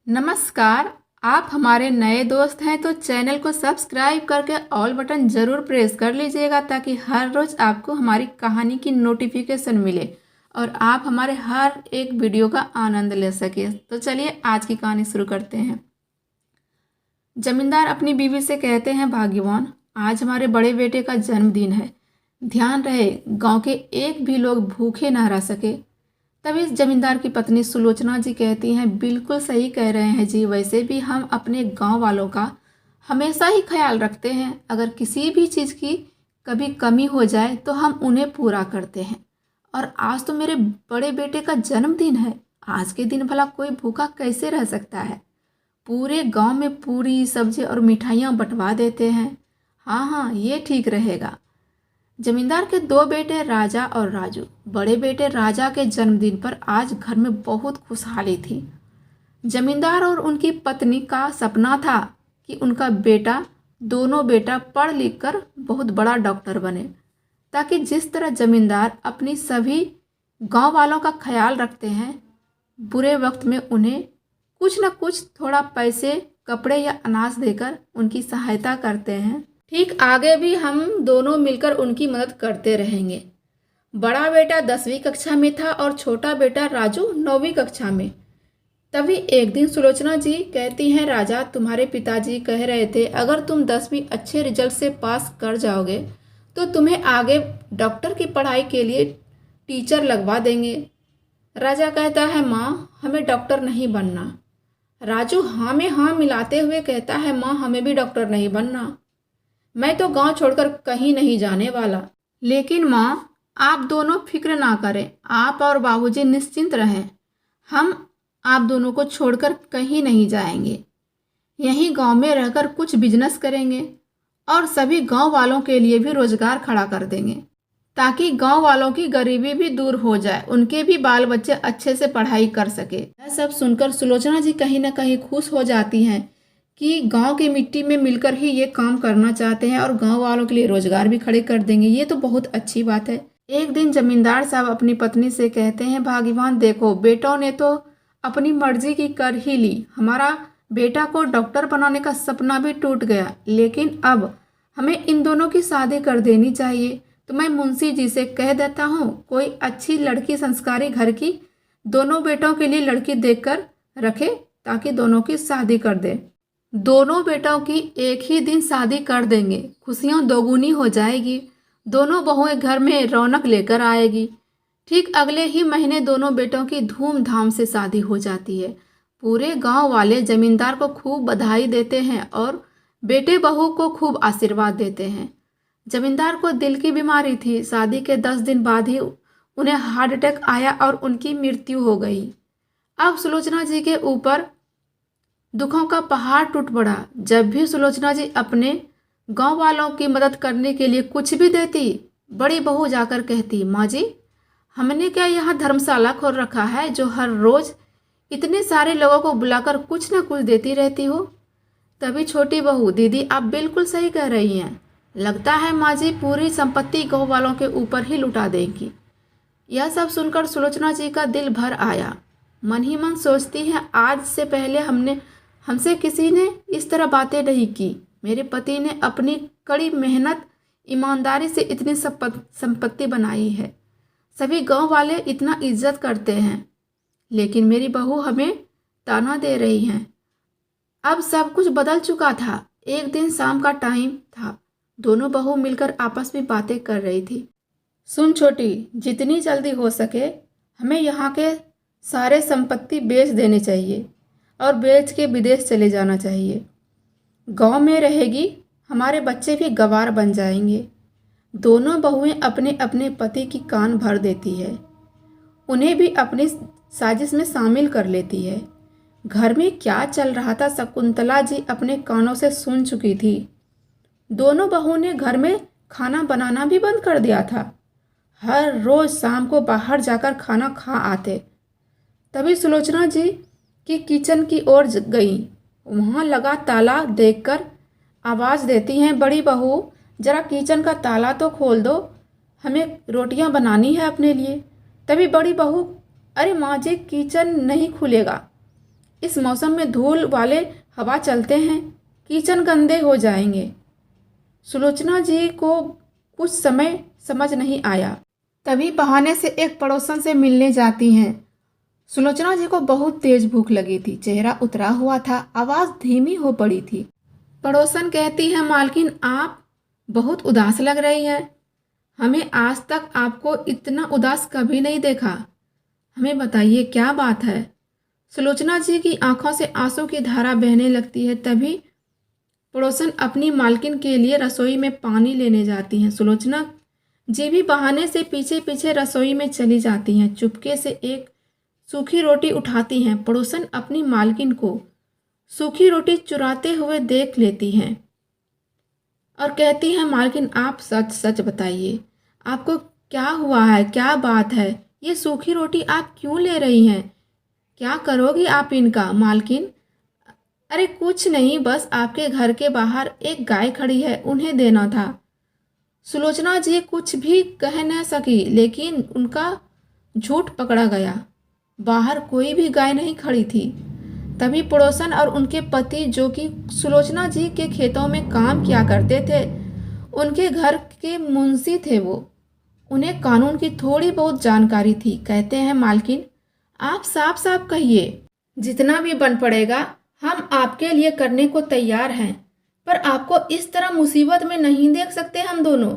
नमस्कार। आप हमारे नए दोस्त हैं तो चैनल को सब्सक्राइब करके ऑल बटन ज़रूर प्रेस कर लीजिएगा ताकि हर रोज़ आपको हमारी कहानी की नोटिफिकेशन मिले और आप हमारे हर एक वीडियो का आनंद ले सके। तो चलिए आज की कहानी शुरू करते हैं। जमींदार अपनी बीवी से कहते हैं, भाग्यवान, आज हमारे बड़े बेटे का जन्मदिन है। ध्यान रहे गांव के एक भी लोग भूखे ना रह सके। तभी इस जमींदार की पत्नी सुलोचना जी कहती हैं, बिल्कुल सही कह रहे हैं जी। वैसे भी हम अपने गांव वालों का हमेशा ही ख्याल रखते हैं। अगर किसी भी चीज़ की कभी कमी हो जाए तो हम उन्हें पूरा करते हैं। और आज तो मेरे बड़े बेटे का जन्मदिन है। आज के दिन भला कोई भूखा कैसे रह सकता है। पूरे गांव में पूरी सब्जी और मिठाइयाँ बंटवा देते हैं। हाँ हाँ, ये ठीक रहेगा। जमींदार के दो बेटे राजा और राजू। बड़े बेटे राजा के जन्मदिन पर आज घर में बहुत खुशहाली थी। जमींदार और उनकी पत्नी का सपना था कि उनका दोनों बेटा पढ़ लिख कर बहुत बड़ा डॉक्टर बने, ताकि जिस तरह जमींदार अपनी सभी गांव वालों का ख्याल रखते हैं, बुरे वक्त में उन्हें कुछ न कुछ थोड़ा पैसे, कपड़े या अनाज देकर उनकी सहायता करते हैं, ठीक आगे भी हम दोनों मिलकर उनकी मदद करते रहेंगे। बड़ा बेटा 10वीं कक्षा में था और छोटा बेटा राजू 9वीं कक्षा में। तभी एक दिन सुलोचना जी कहती हैं, राजा, तुम्हारे पिताजी कह रहे थे अगर तुम 10वीं अच्छे रिजल्ट से पास कर जाओगे तो तुम्हें आगे डॉक्टर की पढ़ाई के लिए टीचर लगवा देंगे। राजा कहता है, माँ, हमें डॉक्टर नहीं बनना। राजू हाँ में हाँ मिलाते हुए कहता है, माँ, हमें भी डॉक्टर नहीं बनना। मैं तो गांव छोड़कर कहीं नहीं जाने वाला। लेकिन माँ, आप दोनों फिक्र ना करें। आप और बाबूजी निश्चिंत रहें। हम आप दोनों को छोड़कर कहीं नहीं जाएंगे। यहीं गांव में रहकर कुछ बिजनेस करेंगे और सभी गांव वालों के लिए भी रोजगार खड़ा कर देंगे, ताकि गांव वालों की गरीबी भी दूर हो जाए, उनके भी बाल बच्चे अच्छे से पढ़ाई कर सके। यह सब सुनकर सुलोचना जी कहीं ना कहीं खुश हो जाती हैं कि गांव की मिट्टी में मिलकर ही ये काम करना चाहते हैं और गांव वालों के लिए रोजगार भी खड़े कर देंगे। ये तो बहुत अच्छी बात है। एक दिन जमींदार साहब अपनी पत्नी से कहते हैं, भाग्यवान, देखो, बेटों ने तो अपनी मर्जी की कर ही ली। हमारा बेटा को डॉक्टर बनाने का सपना भी टूट गया, लेकिन अब हमें इन दोनों की शादी कर देनी चाहिए। तो मैं मुंशी जी से कह देता हूँ कोई अच्छी लड़की, संस्कारी घर की, दोनों बेटों के लिए लड़की देखकर रखे ताकि दोनों की शादी कर दे। दोनों बेटों की एक ही दिन शादी कर देंगे, खुशियां दोगुनी हो जाएगी। दोनों बहुएं घर में रौनक लेकर आएगी। ठीक अगले ही महीने दोनों बेटों की धूमधाम से शादी हो जाती है। पूरे गांव वाले जमींदार को खूब बधाई देते हैं और बेटे बहू को खूब आशीर्वाद देते हैं। जमींदार को दिल की बीमारी थी। शादी के 10 दिन बाद ही उन्हें हार्ट अटैक आया और उनकी मृत्यु हो गई। अब सुलोचना जी के ऊपर दुखों का पहाड़ टूट पड़ा। जब भी सुलोचना जी अपने गांव वालों की मदद करने के लिए कुछ भी देती, बड़ी बहू जाकर कहती, माँ जी, हमने क्या यहाँ धर्मशाला खोल रखा है जो हर रोज इतने सारे लोगों को बुलाकर कुछ न कुछ देती रहती हो। तभी छोटी बहू, दीदी, आप बिल्कुल सही कह रही हैं। लगता है माँ जी पूरी संपत्ति गाँव वालों के ऊपर ही लुटा देंगी। यह सब सुनकर सुलोचना जी का दिल भर आया। मन ही मन सोचती हैं, आज से पहले हमसे किसी ने इस तरह बातें नहीं की। मेरे पति ने अपनी कड़ी मेहनत, ईमानदारी से इतनी संपत्ति बनाई है। सभी गांव वाले इतना इज्जत करते हैं, लेकिन मेरी बहू हमें ताना दे रही हैं। अब सब कुछ बदल चुका था। एक दिन शाम का टाइम था। दोनों बहू मिलकर आपस में बातें कर रही थी। सुन छोटी, जितनी जल्दी हो सके हमें यहाँ के सारे संपत्ति बेच देने चाहिए और बेच के विदेश चले जाना चाहिए। गांव में रहेगी, हमारे बच्चे भी गवार बन जाएंगे। दोनों बहुएं अपने अपने पति की कान भर देती है, उन्हें भी अपनी साजिश में शामिल कर लेती है। घर में क्या चल रहा था शकुंतला जी अपने कानों से सुन चुकी थी। दोनों बहुओं ने घर में खाना बनाना भी बंद कर दिया था। हर रोज शाम को बाहर जाकर खाना खा आते। तभी सुलोचना जी कि किचन की ओर गई। वहाँ लगा ताला देखकर आवाज़ देती हैं, बड़ी बहू, जरा किचन का ताला तो खोल दो, हमें रोटियां बनानी है अपने लिए। तभी बड़ी बहू, अरे माँ जी, किचन नहीं खुलेगा। इस मौसम में धूल वाले हवा चलते हैं, किचन गंदे हो जाएंगे। सुलोचना जी को कुछ समय समझ नहीं आया। तभी बहाने से एक पड़ोसन से मिलने जाती हैं। सुलोचना जी को बहुत तेज भूख लगी थी, चेहरा उतरा हुआ था, आवाज़ धीमी हो पड़ी थी। पड़ोसन कहती है, मालकिन आप बहुत उदास लग रही हैं। हमें आज तक आपको इतना उदास कभी नहीं देखा। हमें बताइए क्या बात है। सुलोचना जी की आंखों से आंसू की धारा बहने लगती है। तभी पड़ोसन अपनी मालकिन के लिए रसोई में पानी लेने जाती हैं। सुलोचना जी भी बहाने से पीछे पीछे रसोई में चली जाती हैं। चुपके से एक सूखी रोटी उठाती हैं। पड़ोसन अपनी मालकिन को सूखी रोटी चुराते हुए देख लेती हैं और कहती है, मालकिन आप सच सच बताइए, आपको क्या हुआ है, क्या बात है? ये सूखी रोटी आप क्यों ले रही हैं? क्या करोगी आप इनका मालकिन? अरे कुछ नहीं, बस आपके घर के बाहर एक गाय खड़ी है, उन्हें देना था। सुलोचना जी कुछ भी कह न सकी, लेकिन उनका झूठ पकड़ा गया। बाहर कोई भी गाय नहीं खड़ी थी। तभी पड़ोसन और उनके पति, जो कि सुलोचना जी के खेतों में काम किया करते थे, उनके घर के मुंशी थे वो, उन्हें कानून की थोड़ी बहुत जानकारी थी। कहते हैं, मालकिन आप साफ साफ कहिए, जितना भी बन पड़ेगा हम आपके लिए करने को तैयार हैं, पर आपको इस तरह मुसीबत में नहीं देख सकते हम दोनों।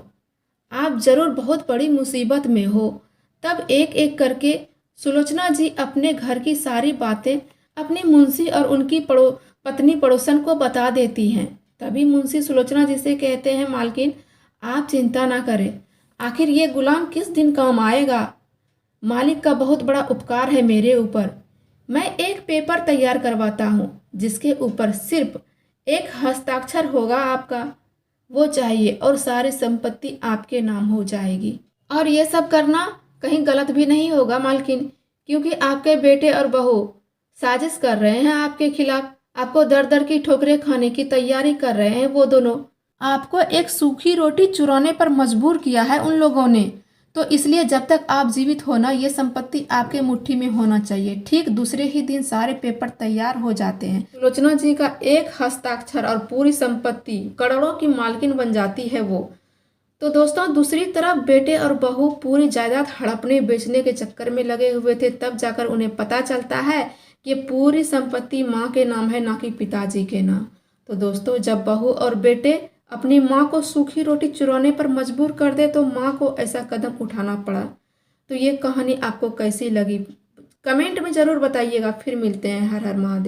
आप जरूर बहुत बड़ी मुसीबत में हो। तब एक एक करके सुलोचना जी अपने घर की सारी बातें अपनी मुंशी और उनकी पत्नी पड़ोसन को बता देती हैं। तभी मुंशी सुलोचना जी से कहते हैं, मालकिन आप चिंता ना करें, आखिर ये गुलाम किस दिन काम आएगा। मालिक का बहुत बड़ा उपकार है मेरे ऊपर। मैं एक पेपर तैयार करवाता हूँ जिसके ऊपर सिर्फ एक हस्ताक्षर होगा आपका, वो चाहिए और सारी संपत्ति आपके नाम हो जाएगी। और ये सब करना कहीं गलत भी नहीं होगा मालकिन, क्योंकि आपके बेटे और बहू साजिश कर रहे हैं आपके खिलाफ, आपको दर दर की ठोकरें खाने की तैयारी कर रहे हैं वो दोनों। आपको एक सूखी रोटी चुराने पर मजबूर किया है उन लोगों ने, तो इसलिए जब तक आप जीवित हो ना, ये संपत्ति आपके मुट्ठी में होना चाहिए। ठीक दूसरे ही दिन सारे पेपर तैयार हो जाते हैं। सुलोचना जी का एक हस्ताक्षर और पूरी संपत्ति, करोड़ों की मालकिन बन जाती है वो। तो दोस्तों, दूसरी तरफ बेटे और बहू पूरी जायदाद हड़पने बेचने के चक्कर में लगे हुए थे। तब जाकर उन्हें पता चलता है कि पूरी संपत्ति माँ के नाम है, ना कि पिताजी के नाम। तो दोस्तों, जब बहू और बेटे अपनी माँ को सूखी रोटी चुराने पर मजबूर कर दे तो माँ को ऐसा कदम उठाना पड़ा। तो ये कहानी आपको कैसी लगी कमेंट में ज़रूर बताइएगा। फिर मिलते हैं। हर हर महादेव।